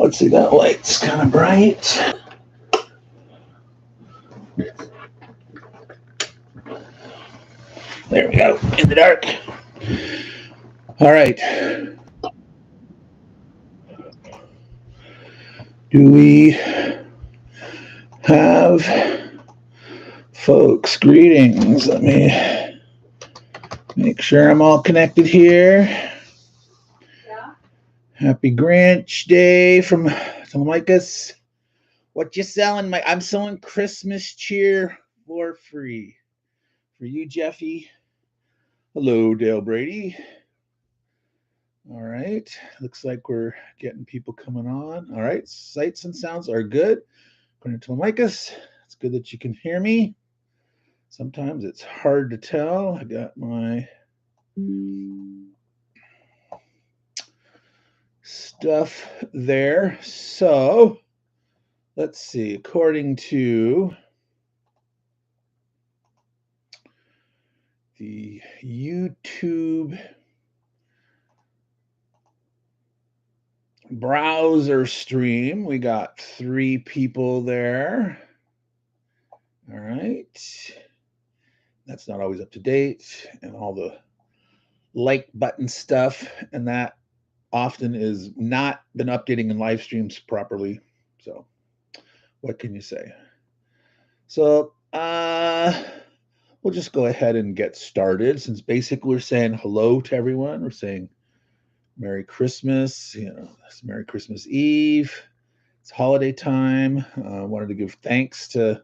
let's see, that light's kind of bright. There we go, in the dark. All right. Do we have folks? Greetings. Let me make sure I'm all connected here. Yeah. Happy Grinch Day from Telemachus. What you selling, Mike? I'm selling Christmas cheer for free. For you, Jeffy. Hello, Dale Brady. All right. Looks like we're getting people coming on. All right. Sights and sounds are good. According to Telemachus, it's good that you can hear me. Sometimes it's hard to tell. I got my stuff there. So let's see. According to the YouTube browser stream, we got 3 people there. All right. That's not always up to date, and all the like button stuff, and that often is not been updating in live streams properly. So what can you say? So we'll just go ahead and get started, since basically we're saying hello to everyone. We're saying Merry Christmas. It's Merry Christmas Eve. It's holiday time. I wanted to give thanks to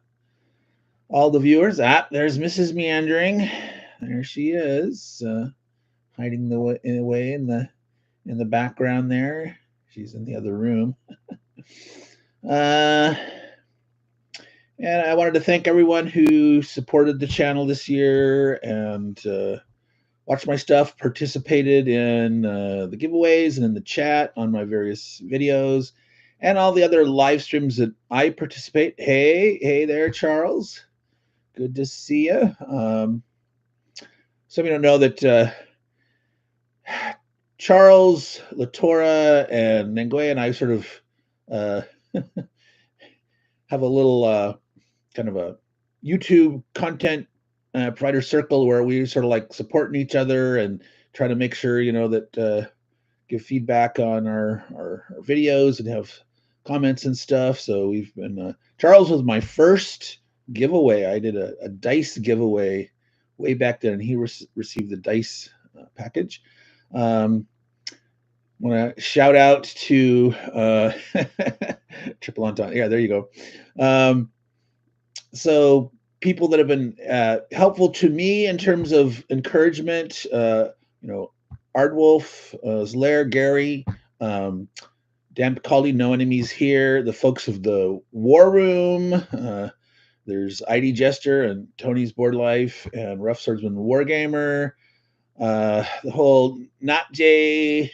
all the viewers. There's Mrs. Meandering. There she is, hiding away in the background there. She's in the other room. And I wanted to thank everyone who supported the channel this year and watched my stuff, participated in the giveaways and in the chat on my various videos, and all the other live streams that I participate. Hey there, Charles. Good to see you. Some of you don't know that Charles, Latora, and Nengue and I sort of have a little kind of a YouTube content provider circle where we sort of like supporting each other and try to make sure, that give feedback on our videos and have comments and stuff. So we've been, Charles was my first giveaway. I did a dice giveaway way back then, and he received the dice package. I want to shout out to Triple Entente. Yeah, there you go. So people that have been helpful to me in terms of encouragement, Ardwolf, Zlair, Gary, Dan Picaldi, No Enemies Here, the folks of the War Room, there's ID Jester and Tony's Board Life and Rough Swordsman Wargamer, the whole Not Jay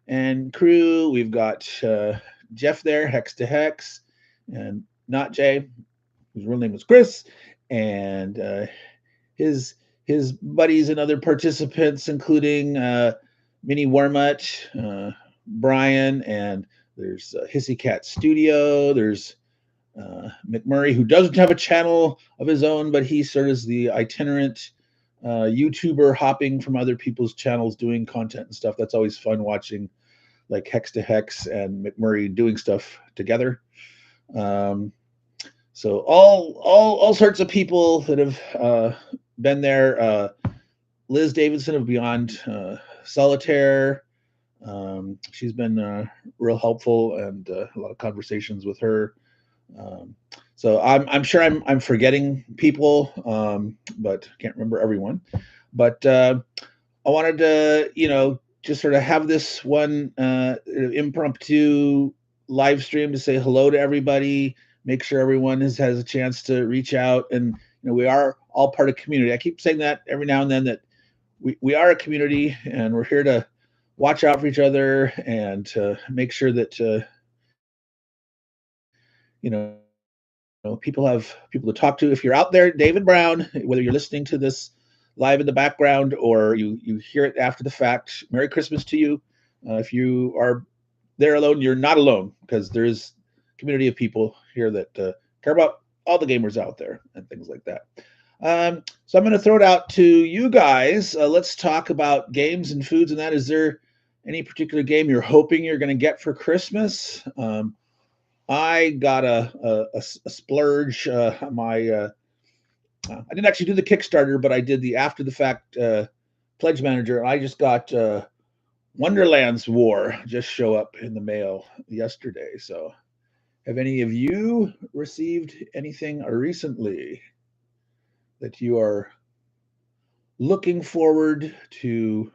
and crew. We've got Jeff there, Hex to Hex, and Not Jay, whose real name was Chris, and his buddies and other participants, including Minnie Wormut, Brian, and there's Hissy Cat Studio. There's McMurray, who doesn't have a channel of his own, but he sort of is the itinerant YouTuber, hopping from other people's channels, doing content and stuff. That's always fun watching, like Hex to Hex and McMurray doing stuff together. So all sorts of people that have been there. Liz Davidson of Beyond Solitaire. She's been real helpful, and a lot of conversations with her. So I'm sure I'm forgetting people, but can't remember everyone. But I wanted to just sort of have this one impromptu live stream to say hello to everybody, make sure everyone has a chance to reach out, and we are all part of community. I keep saying that every now and then, that we are a community, and we're here to watch out for each other and to make sure that people have people to talk to. If you're out there, David Brown, whether you're listening to this live in the background or you hear it after the fact, Merry Christmas to you. If you are they're alone, you're not alone because there is a community of people here that care about all the gamers out there and things like that. So I'm going to throw it out to you guys. Let's talk about games and foods and that. Is there any particular game you're hoping you're going to get for Christmas? I got a splurge. I didn't actually do the Kickstarter, but I did the after the fact pledge manager. I just got Wonderland's War just show up in the mail yesterday. So, have any of you received anything recently that you are looking forward to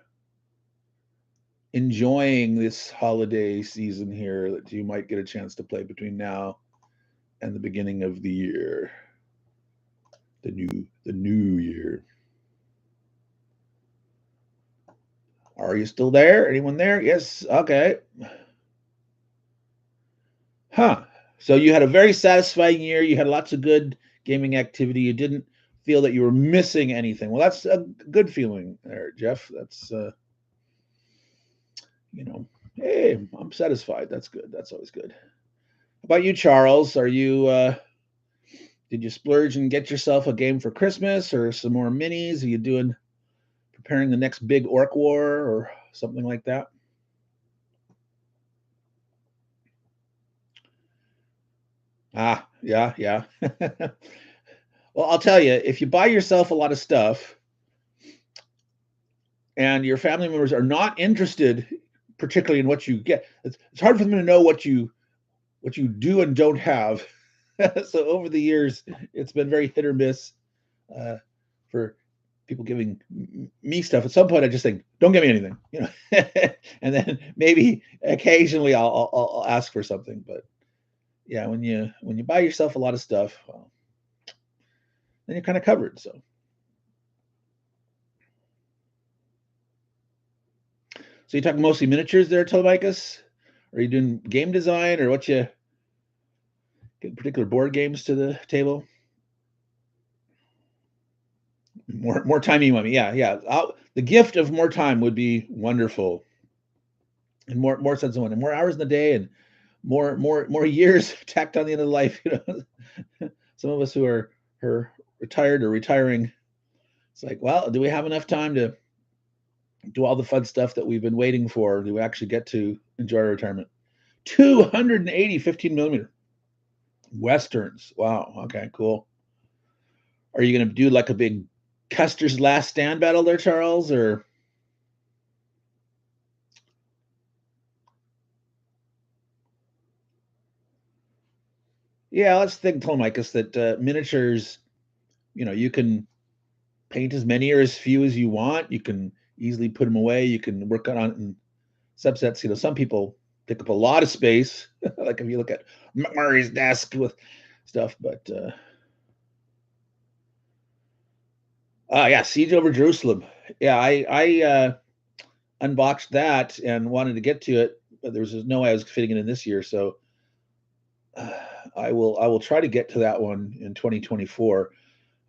enjoying this holiday season here that you might get a chance to play between now and the beginning of the year, the new year? Are you still there? Anyone there? Yes. Okay. Huh. So you had a very satisfying year. You had lots of good gaming activity. You didn't feel that you were missing anything. Well, that's a good feeling there, Jeff. That's you know, hey, I'm satisfied. That's good. That's always good. How about you, Charles? Are you did you splurge and get yourself a game for Christmas or some more minis? Are you doing preparing the next big orc war or something like that? Ah, yeah, yeah. Well, I'll tell you, if you buy yourself a lot of stuff and your family members are not interested particularly in what you get, it's hard for them to know what you do and don't have. So over the years, it's been very hit or miss uh, for people giving me stuff. At some point, I just think, "Don't give me anything," and then maybe occasionally I'll ask for something. But yeah, when you buy yourself a lot of stuff, well, then you're kind of covered. So you talking mostly miniatures there, Telemachus? Are you doing game design, or what you getting particular board games to the table? More time you want me? Yeah, yeah. The gift of more time would be wonderful, and more sense of one, and more hours in the day, and more years tacked on the end of life. Some of us who are retired or retiring, it's like, well, do we have enough time to do all the fun stuff that we've been waiting for? Do we actually get to enjoy our retirement? 280 15 millimeter westerns. Wow. Okay. Cool. Are you going to do like a big Custer's Last Stand battle there, Charles? Or yeah, let's think, Telemachus, that miniatures. You can paint as many or as few as you want. You can easily put them away. You can work on it in subsets. Some people take up a lot of space, like if you look at McMurray's desk with stuff. But yeah, Siege over Jerusalem. Yeah, I unboxed that and wanted to get to it, but there was just no way I was fitting it in this year. So uh, I will try to get to that one in 2024.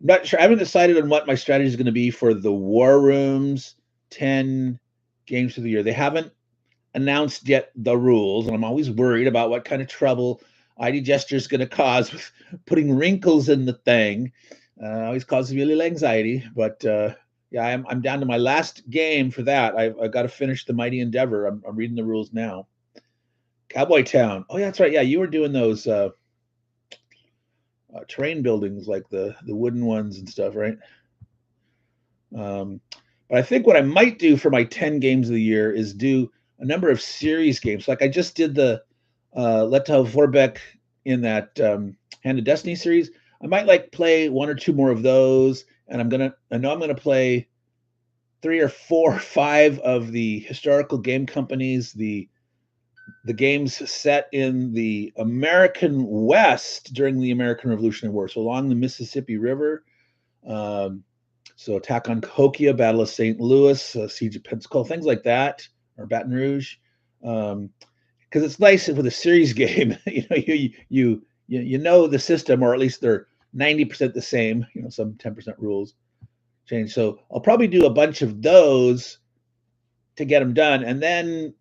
I'm not sure. I haven't decided on what my strategy is going to be for the War Rooms 10 games of the year. They haven't announced yet the rules, and I'm always worried about what kind of trouble ID Gesture is going to cause with putting wrinkles in the thing. Always causes me a little anxiety, but yeah, I'm down to my last game for that. I've got to finish the Mighty Endeavor. I'm reading the rules now. Cowboy Town. Oh yeah, that's right. Yeah, you were doing those terrain buildings like the wooden ones and stuff, right? Um, but I think what I might do for my 10 games of the year is do a number of series games. Like I just did the Letta Vorbeck in that Hand of Destiny series. I might like play one or two more of those, and I know I'm gonna play three or four or five of the historical game companies, the games set in the American West during the American Revolutionary War, so along the Mississippi River. Um, so Attack on Cahokia, Battle of St. Louis, Siege of Pensacola, things like that, or Baton Rouge. Because it's nice with a series game. You know the system, or at least they're 90% the same. Some 10% rules change. So I'll probably do a bunch of those to get them done, and then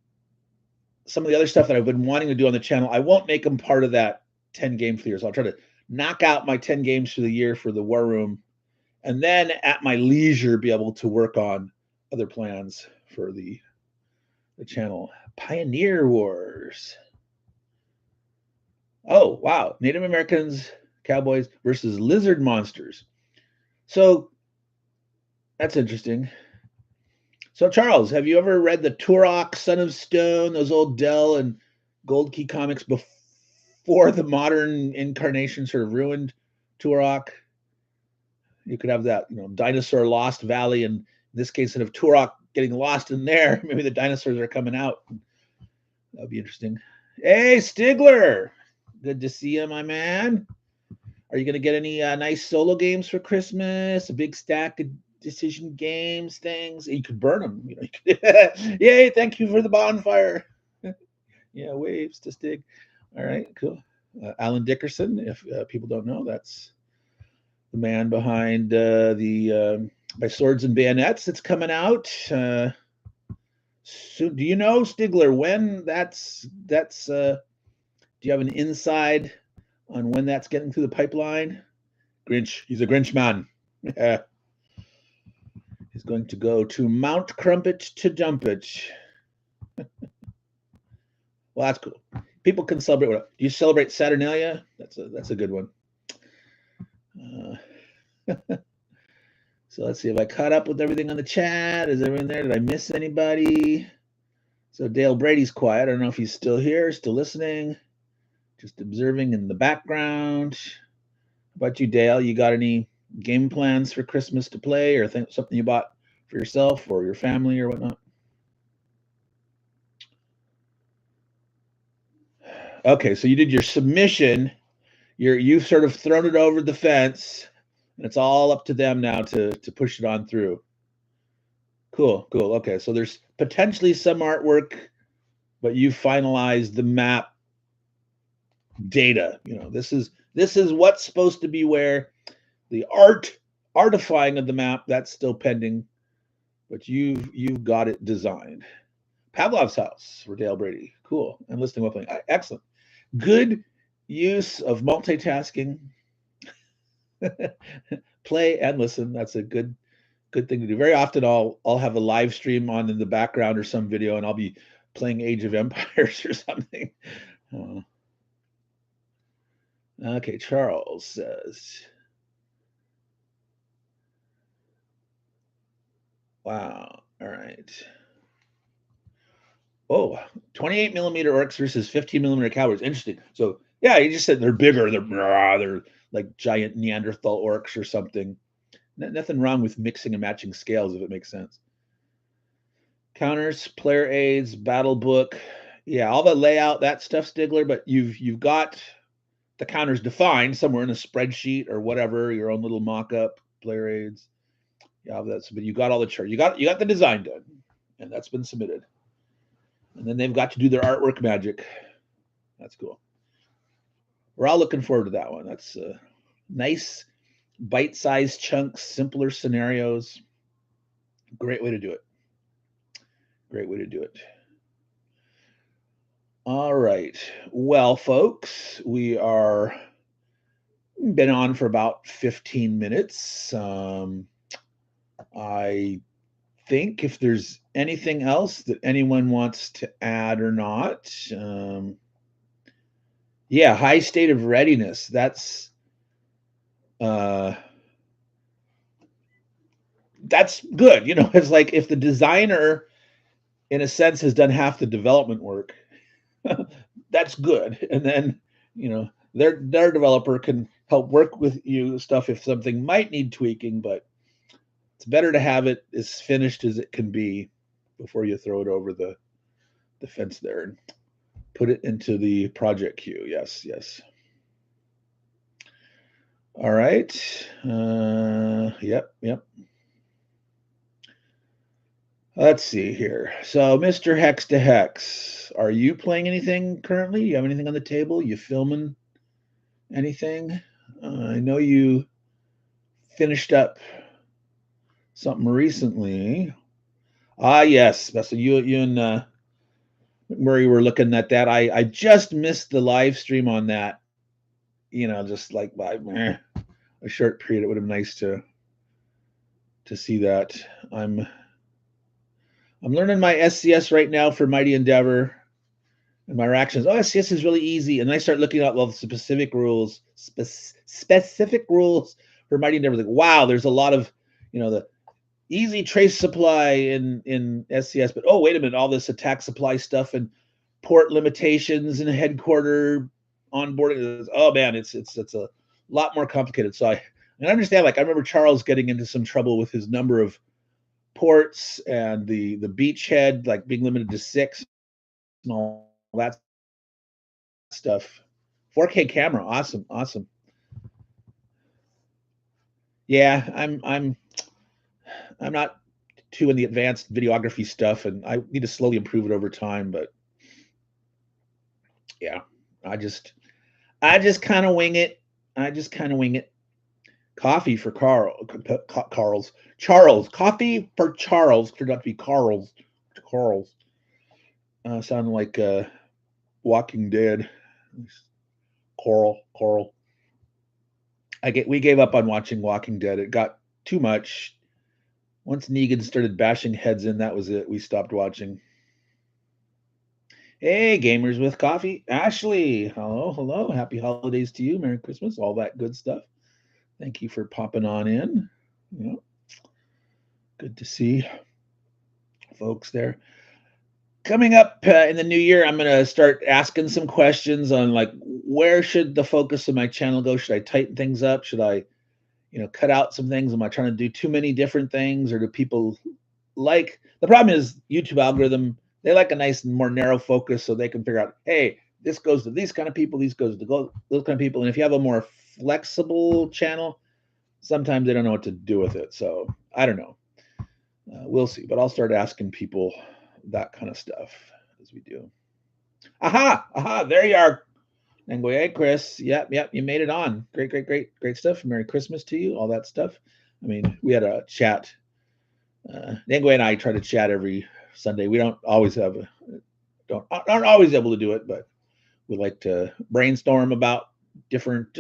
some of the other stuff that I've been wanting to do on the channel. I won't make them part of that 10 game for the year. So I'll try to knock out my 10 games for the year for the War Room, and then at my leisure be able to work on other plans for the channel. Pioneer Wars. Oh, wow. Native Americans, cowboys versus lizard monsters. So that's interesting. So, Charles, have you ever read the Turok, Son of Stone, those old Dell and Gold Key comics before the modern incarnation sort of ruined Turok? You could have that, dinosaur lost valley, and in this case, instead of Turok getting lost in there, maybe the dinosaurs are coming out. That'd be interesting. Hey, Stigler, good to see you, my man. Are you going to get any nice solo games for Christmas? A big stack of decision games, things. You could burn them. Yay! Thank you for the bonfire. Yeah, waves to Stig. All right, cool. Alan Dickerson. If people don't know, that's the man behind the by Swords and Bayonets. That's coming out soon. Do you know, Stigler, when that's? Do you have an inside on when that's getting through the pipeline? Grinch. He's a Grinch man. Yeah. He's going to go to Mount Crumpet to dump it. Well, that's cool. People can celebrate. Do you celebrate Saturnalia? That's a good one. So let's see if I caught up with everything on the chat. Is everyone there? Did I miss anybody? So Dale Brady's quiet. I don't know if he's still here, still listening, just observing in the background. How about you, Dale? You got any game plans for Christmas to play, or something you bought for yourself or your family or whatnot? Okay, so you did your submission. You've sort of thrown it over the fence, and it's all up to them now to push it on through. Cool. Okay, so there's potentially some artwork, but you finalized the map data. This is what's supposed to be where. The artifying of the map, that's still pending, but you've got it designed. Pavlov's house for Dale Brady. Cool. And listing what playing. Excellent. Good use of multitasking. Play and listen. That's a good thing to do. Very often I'll have a live stream on in the background or some video, and I'll be playing Age of Empires or something. Okay, Charles says, wow. All right. Oh, 28 millimeter orcs versus 15 millimeter cowboys. Interesting. So yeah, you just said they're bigger. They're like giant Neanderthal orcs or something. Nothing wrong with mixing and matching scales if it makes sense. Counters, player aids, battle book. Yeah, all the layout, that stuff, Stigler. But you've got the counters defined somewhere in a spreadsheet or whatever, your own little mock-up, player aids. Yeah, but you got all the charts. You got the design done, and that's been submitted. And then they've got to do their artwork magic. That's cool. We're all looking forward to that one. That's nice, bite-sized chunks, simpler scenarios. Great way to do it. Great way to do it. All right. Well, folks, we are been on for about 15 minutes. I think if there's anything else that anyone wants to add or not, yeah, high state of readiness. That's good. It's like if the designer, in a sense, has done half the development work, that's good. And then, their developer can help work with you stuff if something might need tweaking, but it's better to have it as finished as it can be before you throw it over the fence there and put it into the project queue. Yes. All right. Yep. Let's see here. So, Mr. Hex to Hex, are you playing anything currently? You have anything on the table? You filming anything? I know you finished up something recently. Yes. So you and Murray were looking at that. I just missed the live stream on that. Just like by a short period. It would have been nice to see that. I'm I'm learning my SCS right now for Mighty Endeavor, and my reactions. Oh, SCS is really easy, and then I start looking at all the specific rules for Mighty Endeavor. Like, wow, there's a lot of the easy trace supply in SCS, but oh wait a minute, all this attack supply stuff and port limitations and headquarter onboarding. Oh man, it's a lot more complicated. So I understand. Like I remember Charles getting into some trouble with his number of ports and the beachhead like being limited to 6 and all that stuff. 4K camera, awesome. Yeah, I'm not too in the advanced videography stuff, and I need to slowly improve it over time. But yeah, I just I just kind of wing it. I just kind of wing it. Coffee for Charles. Coffee for Charles. Turned out to be Carl's. Carl's. Sound like Walking Dead. Coral. We gave up on watching Walking Dead. It got too much. Once Negan started bashing heads in, that was it. We stopped watching. Hey, gamers with coffee. Ashley, hello. Happy holidays to you. Merry Christmas, all that good stuff. Thank you for popping on in. Yeah, good to see folks there. Coming up in the new year, I'm going to start asking some questions on like where should the focus of my channel go? Should I tighten things up? Should I, cut out some things? Am I trying to do too many different things, or do people like the problem is YouTube algorithm? They like a nice and more narrow focus, so they can figure out, hey, this goes to these kind of people, these goes to those kind of people. And if you have a more flexible channel, sometimes they don't know what to do with it. So I don't know. We'll see. But I'll start asking people that kind of stuff as we do. Aha! There you are. And go, hey, Chris. Yep. You made it on. Great stuff. Merry Christmas to you. All that stuff. I mean, we had a chat. Nangway and I try to chat every Sunday. We don't always aren't always able to do it, but we like to brainstorm about different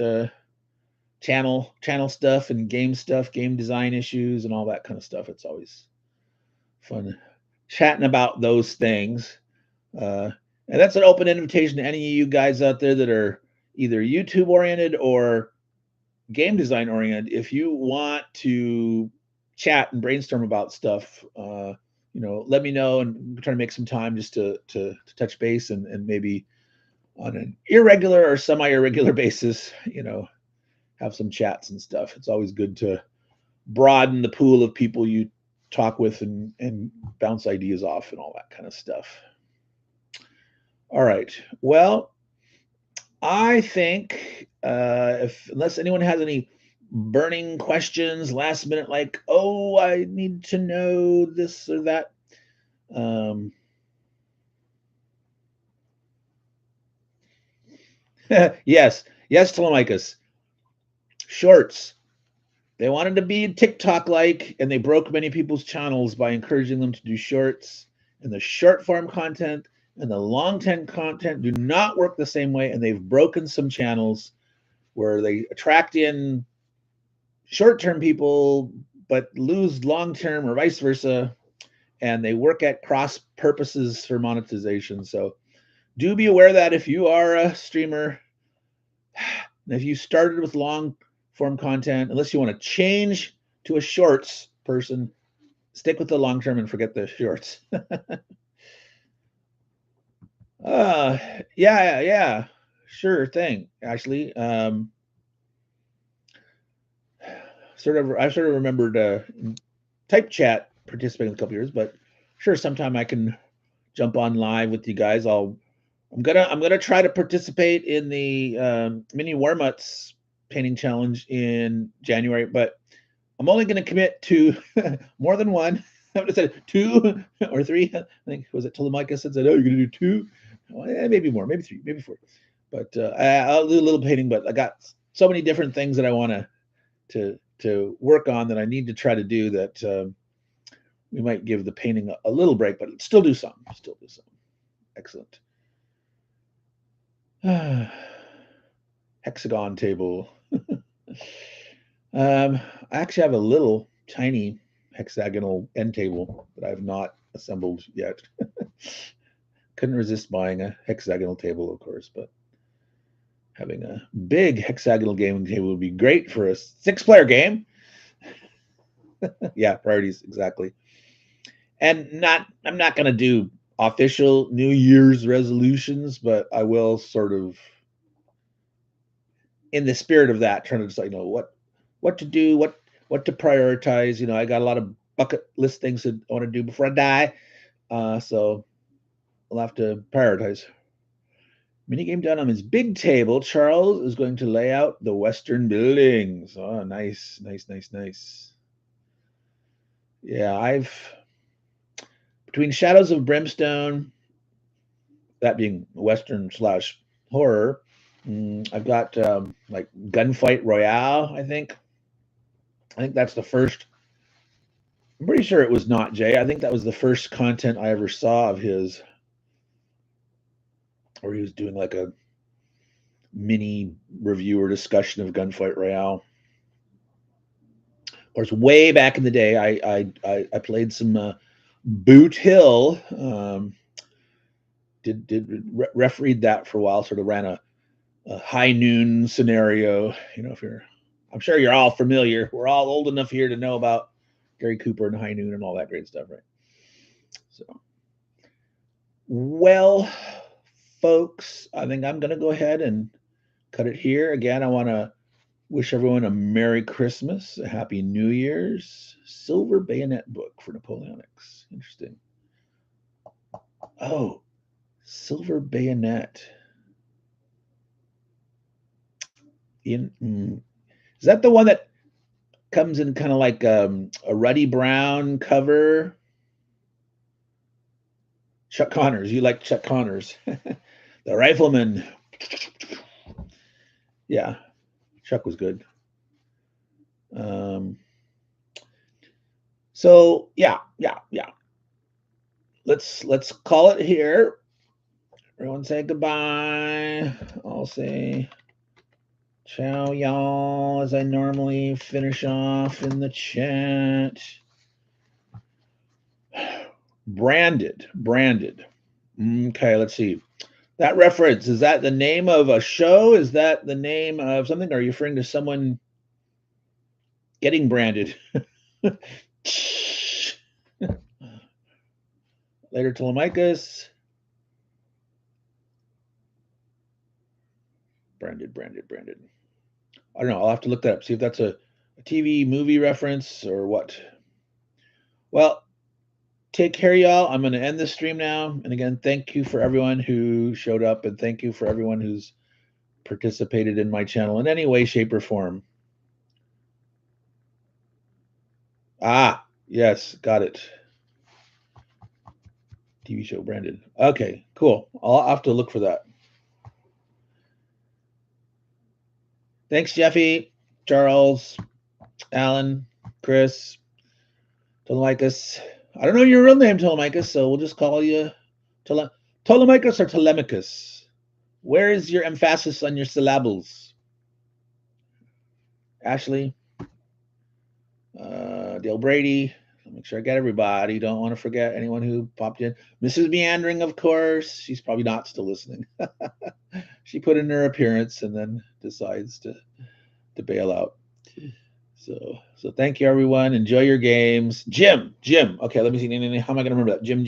channel stuff and game stuff, game design issues, and all that kind of stuff. It's always fun chatting about those things. And that's an open invitation to any of you guys out there that are either YouTube oriented or game design oriented. If you want to chat and brainstorm about stuff, let me know, and we're trying to make some time just to touch base and maybe on an irregular or semi-irregular basis, have some chats and stuff. It's always good to broaden the pool of people you talk with and bounce ideas off and all that kind of stuff. All right. Well, I think if unless anyone has any burning questions last minute, like, oh, I need to know this or that. Yes, Telemachus. Shorts. They wanted to be TikTok like, and they broke many people's channels by encouraging them to do shorts. And the short form content and the long term content do not work the same way. And they've broken some channels where they attract in short term people, but lose long term or vice versa. And they work at cross purposes for monetization. So do be aware that if you are a streamer, if you started with long form content, unless you want to change to a shorts person, stick with the long term and forget the shorts. uh yeah, sure thing, actually. I sort of remembered type chat participating a couple years, but sure, sometime I can jump on live with you guys. I'm gonna try to participate in the mini Warmuts painting challenge in January, but I'm only gonna commit to more than one. I would have said 2 or 3. I think was it Telemachus said, "Oh, you're gonna do 2." Well, maybe more, maybe 3, maybe 4. But I'll do a little painting. But I got so many different things that I want to work on that I need to try to do that we might give the painting a little break, but still do some. Excellent. Hexagon table. I actually have a little tiny hexagonal end table that I have not assembled yet. Couldn't resist buying a hexagonal table, of course, but having a big hexagonal gaming table would be great for a 6-player game. Yeah, priorities, exactly. And I'm not going to do official New Year's resolutions, but I will sort of, in the spirit of that, trying to decide, what to do, what to prioritize. I got a lot of bucket list things that I want to do before I die. So I'll have to prioritize. Minigame done on his big table. Charles is going to lay out the Western buildings. Oh, nice, nice, nice, nice. Yeah, between Shadows of Brimstone, that being Western slash horror, I've got like Gunfight Royale. I think that's the first. I'm pretty sure it was not Jay. I think that was the first content I ever saw of his, where he was doing like a mini review or discussion of Gunfight Royale. Of course, way back in the day, I played some Boot Hill. Did refereed that for a while. Sort of ran a high noon scenario. If I'm sure you're all familiar. We're all old enough here to know about Gary Cooper and High Noon and all that great stuff, right? So, well, folks, I think I'm going to go ahead and cut it here. Again, I want to wish everyone a Merry Christmas, a Happy New Year's. Silver Bayonet book for Napoleonics. Interesting. Oh, Silver Bayonet. Is that the one that comes in kind of like a ruddy brown cover? Chuck Connors. You like Chuck Connors. The Rifleman. Yeah, Chuck was good. Um, so yeah. Let's call it here. Everyone say goodbye. I'll say ciao, y'all, as I normally finish off in the chat. Branded. Okay, let's see. That reference, is that the name of a show? Is that the name of something? Are you referring to someone getting branded? Later, Telemachus. Branded. I don't know. I'll have to look that up, see if that's a TV movie reference or what. Well, take care, y'all. I'm going to end the stream now. And again, thank you for everyone who showed up, and thank you for everyone who's participated in my channel in any way, shape, or form. Ah, yes, got it. TV show branded. Okay, cool. I'll have to look for that. Thanks, Jeffy, Charles, Alan, Chris, Telemachus. I don't know your real name, Telemachus, so we'll just call you Telemachus or Telemachus. Where is your emphasis on your syllables? Ashley, Dale Brady. I'll make sure I get everybody. Don't want to forget anyone who popped in. Mrs. Meandering, of course. She's probably not still listening. She put in her appearance and then decides to bail out. So thank you, everyone. Enjoy your games. Jim. Okay, let me see. How am I going to remember that? Jim.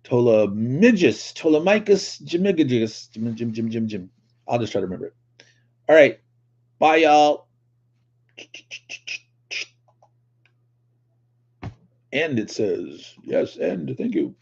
Tolemachus, Jim. I'll just try to remember it. All right. Bye, y'all. End, it says. Yes, end. Thank you.